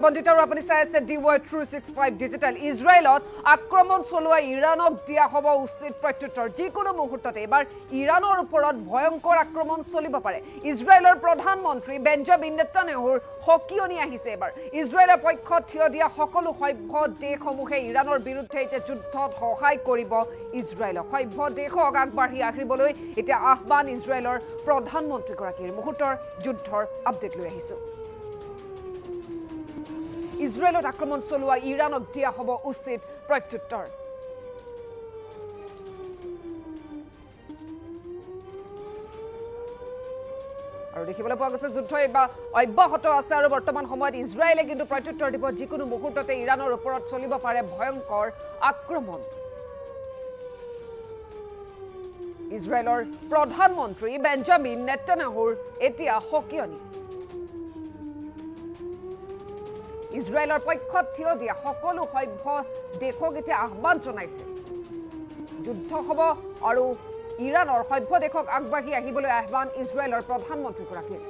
পণ্ডিত আৰু আপুনি চাই আছে DY365 ডিজিটেল ইজৰাইলত আক্ৰমণ চলোৱা ইৰাণক দিয়া হ'ব উচিত প্ৰত্যুত্তৰ যিকোনো মুহূৰ্ততে এবাৰ ইৰাণৰ ওপৰত ভয়ংকৰ আক্ৰমণ চলিব পাৰে ইজৰাইলৰ প্ৰধানমন্ত্ৰী বেঞ্জামিন নেতান্যাহুৰ হকিয়নি আহিছে এবাৰ ইজৰাইলৰ পক্ষত থিয় দিয়া সকলো সভ্য দেশসমূহে ইৰাণৰ বিৰুদ্ধে এতিয়া যুদ্ধত সহায় কৰিব ইজৰাইলক সভ্য দেশক আগবাঢ়ি আহিবলৈ এতিয়া আহ্বান ইজৰাইলৰ প্ৰধানমন্ত্ৰীগৰাকীৰ মুহূৰ্তৰ যুদ্ধৰ আপডেট লৈ আহিছো ইজৰাইলত আক্ৰমণ চলোৱা ইৰাণক দিয়া হ'ব উচিত প্ৰত্যুত্তৰ আৰু দেখিবলৈ পোৱা গৈছে যুদ্ধ এবাৰ অব্যাহত আছে আৰু বৰ্তমান সময়ত ইজৰাইলে কিন্তু প্ৰত্যুত্তৰ দিব যিকোনো মুহূৰ্ততে ইৰাণৰ ওপৰত চলিব পাৰে ভয়ংকৰ আক্ৰমণ ইজৰাইলৰ প্ৰধানমন্ত্ৰী বেঞ্জামিন নেতান্যাহুৰ এতিয়া হকিয়নি ইজৰাইলৰ পক্ষত থিয় দিয়া সকলো সভ্য দেশক এতিয়া আহ্বান জনাইছে যুদ্ধ হ'ব আৰু ইৰাণৰ সভ্য দেশক আগবাঢ়ি আহিবলৈ আহ্বান ইজৰাইলৰ প্ৰধানমন্ত্ৰীগৰাকীৰ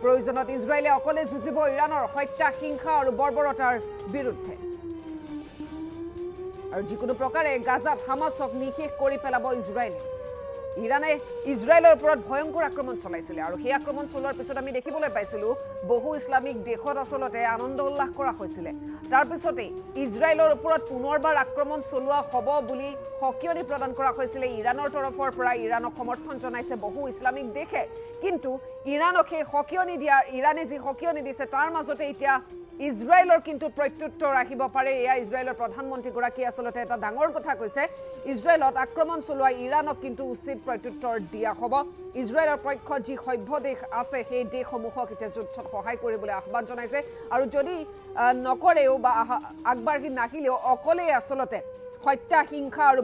প্ৰয়োজনত ইজৰাইলে অকলে যুঁজিব ইৰাণৰ হত্যা হিংসা আৰু বৰ্বৰতাৰ বিৰুদ্ধে আৰু যিকোনো প্ৰকাৰে গাজাত হামাছক নিশেষ কৰি পেলাব ইজৰাইলে ইৰাণে ইজৰাইলৰ ওপৰত ভয়ংকৰ আক্ৰমণ চলাইছিল আৰু সেই আক্ৰমণ চলোৱাৰ পিছত আমি দেখিবলৈ পাইছিলো বহু ইছলামিক দেশত আসলতে আনন্দ উল্লাস কৰা হৈছিল তাৰ পিছতে ইজৰাইলৰ ওপৰত পুনৰবাৰ আক্ৰমণ চলোৱা হ'ব বুলি হকিয়নি প্ৰদান কৰা হৈছিল ইৰাণৰ তৰফৰ পৰা ইৰাণক সমৰ্থন জনাইছে বহু ইছলামিক দেশে কিন্তু ইৰাণক সেই হকিয়নি দিয়া ইৰাণে যি হকিয়নি দিছে তাৰ মাজতে এতিয়া ইজৰাইলৰ কিন্তু প্ৰত্যুত্তৰ আহিব পাৰে এয়া ইজৰাইলৰ প্ৰধানমন্ত্ৰীগৰাকী আসলতে এটা ডাঙৰ কথা কৈছে ইজৰাইলত আক্ৰমণ চলোৱা ইৰাণক কিন্তু উচিত প্ৰত্যুত্তৰ দিয়া হ'ব ইজৰাইলৰ পক্ষত যি সভ্য দেশ আছে সেই দেশসমূহক এতিয়া যুদ্ধত সহায় কৰিবলৈ আহ্বান জনাইছে আৰু যদি নকৰেও বা আগবাঢ়ি নাহিলেও অকলেই আসলতে হত্যা হিংসা আৰু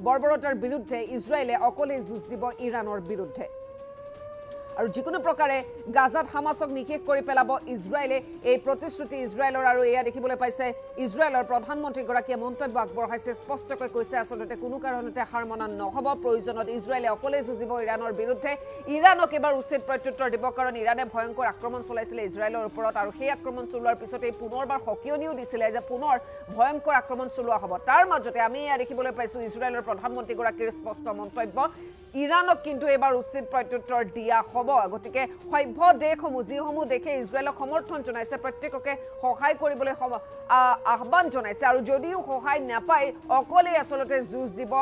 বৰ্বৰতাৰ বিৰুদ্ধে ইজৰাইলে অকলেই যুঁজ দিব ইৰাণৰ বিৰুদ্ধে আৰু যিকোনো প্ৰকাৰে গাজাত হামাছক নিশেষ কৰি পেলাব ইজৰাইলে এই প্ৰতিশ্ৰুতি ইজৰাইলৰ আৰু এয়া দেখিবলৈ পাইছে ইজৰাইলৰ প্ৰধানমন্ত্ৰীগৰাকীয়ে মন্তব্য আগবঢ়াইছে স্পষ্টকৈ কৈছে আসলতে কোনো কাৰণতে হাৰ মনা নহ'ব প্ৰয়োজনত ইজৰাইলে অকলে যুঁজিব ইৰাণৰ বিৰুদ্ধে ইৰাণক এবাৰ উচিত প্ৰত্যুত্তৰ দিব কাৰণ ইৰাণে ভয়ংকৰ আক্ৰমণ চলাইছিল ইজৰাইলৰ ওপৰত আৰু সেই আক্ৰমণ চলোৱাৰ পিছতে পুনৰবাৰ হকিয়নিও দিছিলে যে পুনৰ ভয়ংকৰ আক্ৰমণ চলোৱা হ'ব তাৰ মাজতে আমি এয়া দেখিবলৈ পাইছো ইজৰাইলৰ প্ৰধানমন্ত্ৰীগৰাকীৰ স্পষ্ট মন্তব্য ইৰাণক কিন্তু এবাৰ উচিত প্ৰত্যুত্তৰ দিয়া হ'ব গতিকে সভ্য দেশসমূহ যিসমূহ দেশে ইজৰাইলক সমৰ্থন জনাইছে প্ৰত্যেককে সহায় কৰিবলৈ আহ্বান জনাইছে আৰু যদিও সহায় নাপায় অকলে আসলতে যুঁজ দিব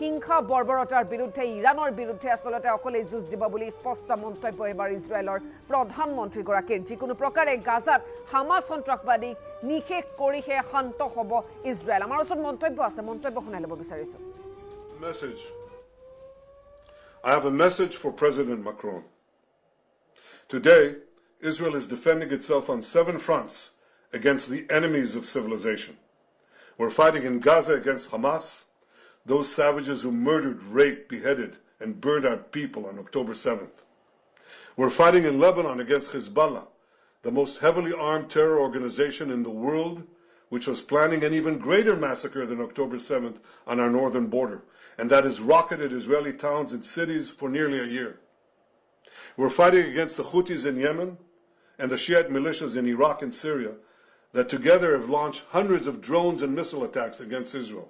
হিংসা বৰ্বৰতাৰ বিৰুদ্ধে ইৰাণৰ বিৰুদ্ধে আসলতে অকলে যুঁজ দিব বুলি স্পষ্ট মন্তব্য এবাৰ ইজৰাইলৰ প্ৰধানমন্ত্ৰীগৰাকীৰ যিকোনো প্ৰকাৰে গাজাত হামাছ সন্ত্ৰাসবাদীক নিশেষ কৰিহে শান্ত হ'ব ইজৰাইল আমাৰ ওচৰত মন্তব্য আছে মন্তব্য শুনাই ল'ব বিচাৰিছো I have a message for President Macron. Today, Israel is defending itself on 7 fronts against the enemies of civilization. We're fighting in Gaza against Hamas, those savages who murdered, raped, beheaded, and burned our people on October 7th. We're fighting in Lebanon against Hezbollah, the most heavily armed terror organization in the world, which was planning an even greater massacre than October 7th on our northern border, and that has rocketed Israeli towns and cities for nearly a year. We're fighting against the Houthis in Yemen and the Shiite militias in Iraq and Syria that together have launched hundreds of drones and missile attacks against Israel.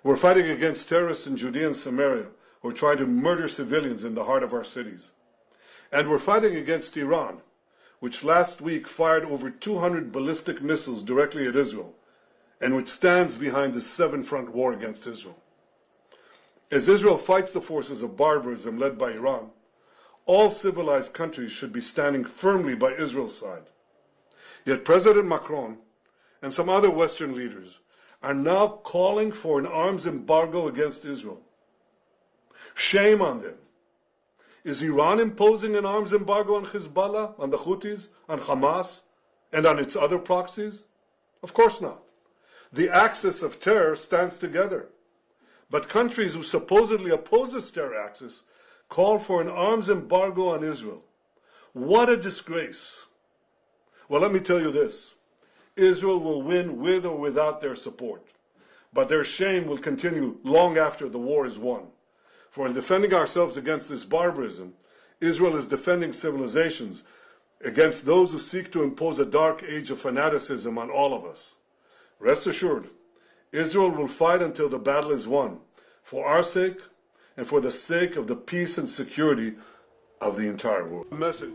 We're fighting against terrorists in Judea and Samaria who are trying to murder civilians in the heart of our cities. And we're fighting against Iran, which last week fired over 200 ballistic missiles directly at Israel, and which stands behind the 7-front war against Israel. As Israel fights the forces of barbarism led by Iran, all civilized countries should be standing firmly by Israel's side. Yet President Macron and some other Western leaders are now calling for an arms embargo against Israel. Shame on them. Is Iran imposing an arms embargo on Hezbollah, on the Houthis, on Hamas, and on its other proxies? Of course not. The axis of terror stands together. But countries who supposedly oppose this terror axis call for an arms embargo on Israel. What a disgrace. Well, let me tell you this. Israel will win with or without their support. But their shame will continue long after the war is won. For in defending ourselves against this barbarism, Israel is defending civilizations against those who seek to impose a dark age of fanaticism on all of us. Rest assured, Israel will fight until the battle is won, for our sake and for the sake of the peace and security of the entire world. Message.